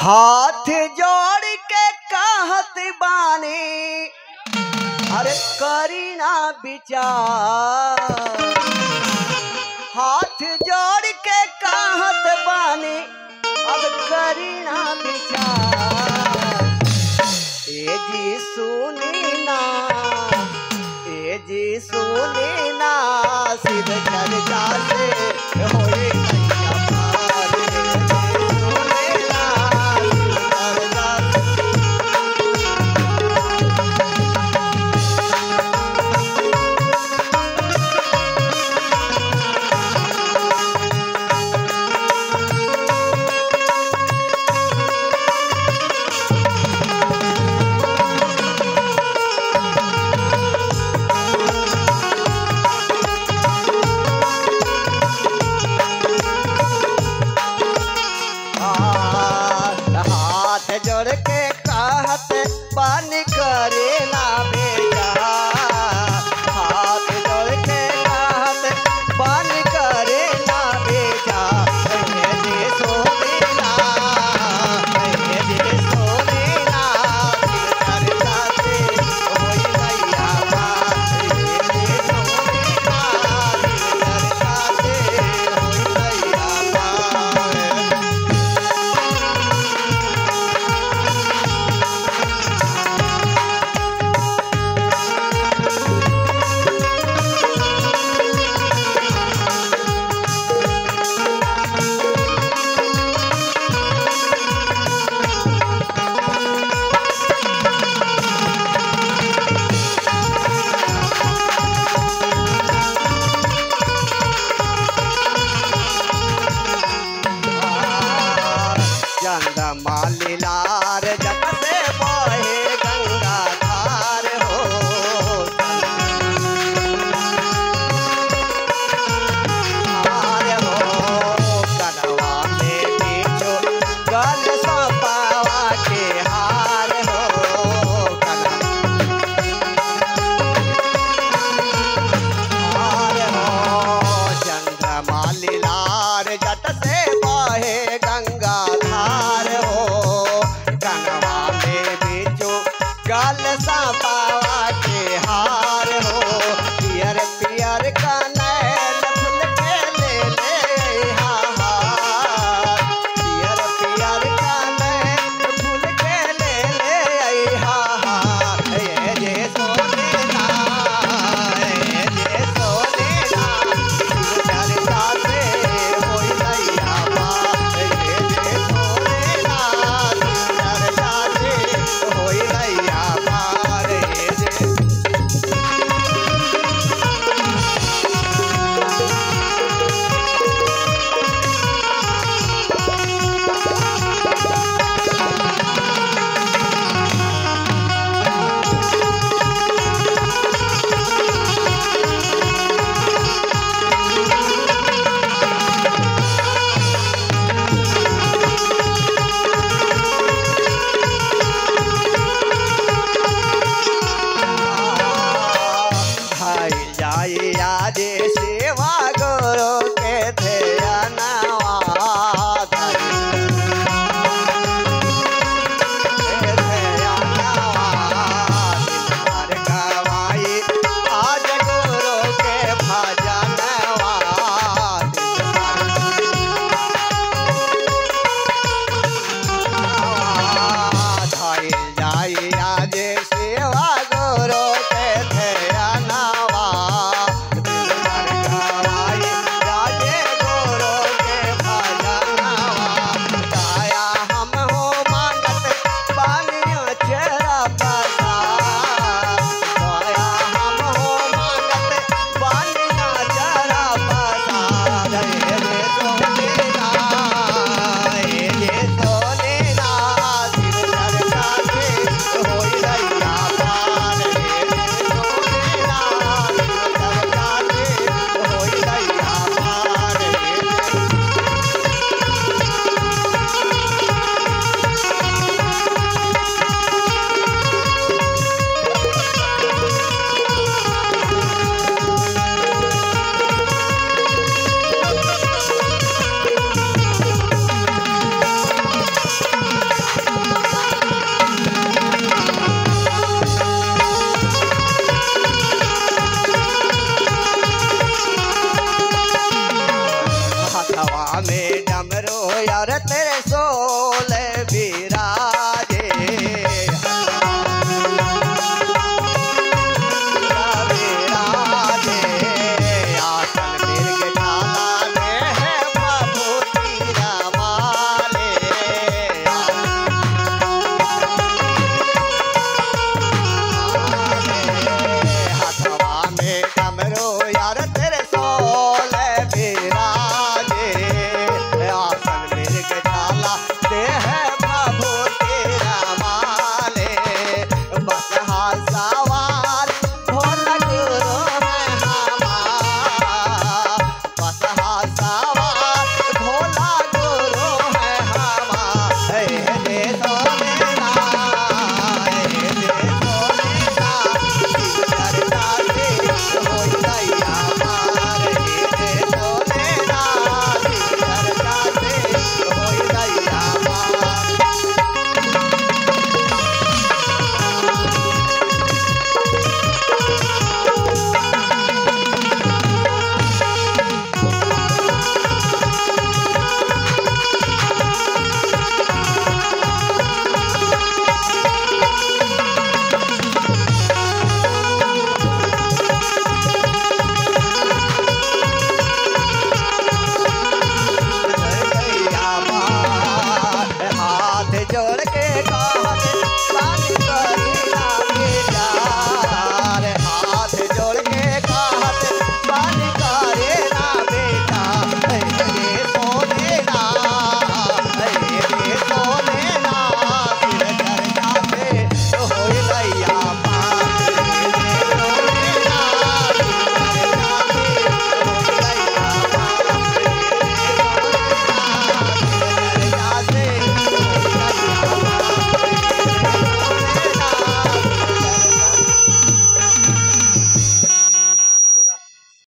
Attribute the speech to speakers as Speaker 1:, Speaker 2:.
Speaker 1: हाथ जोड़ के कहत बानी अरे करीना विचार। हाथ जोड़ के कहत बानी अब करीना विचार। ए जी सुनी ना, ए जी सुनी ना, सिर चर्चा से होए कहिया पार। जोड़ के कहत पानी करे ना बेटा। हाथ जोड़ के कहत पानी करे ना बेटा। जी सोनीला, जी सोनीला, चर्चा से होई मैया पार। जी सोनीला, चर्चा से होई मैया पार। चंद्रमा लीलार जट से बहे गंगा धार हो। धार हो कनवा में बीचो गल सपावा के हार हो। हार हो चंद्रमा लीलार जट से बहे गंगा धार हो। करते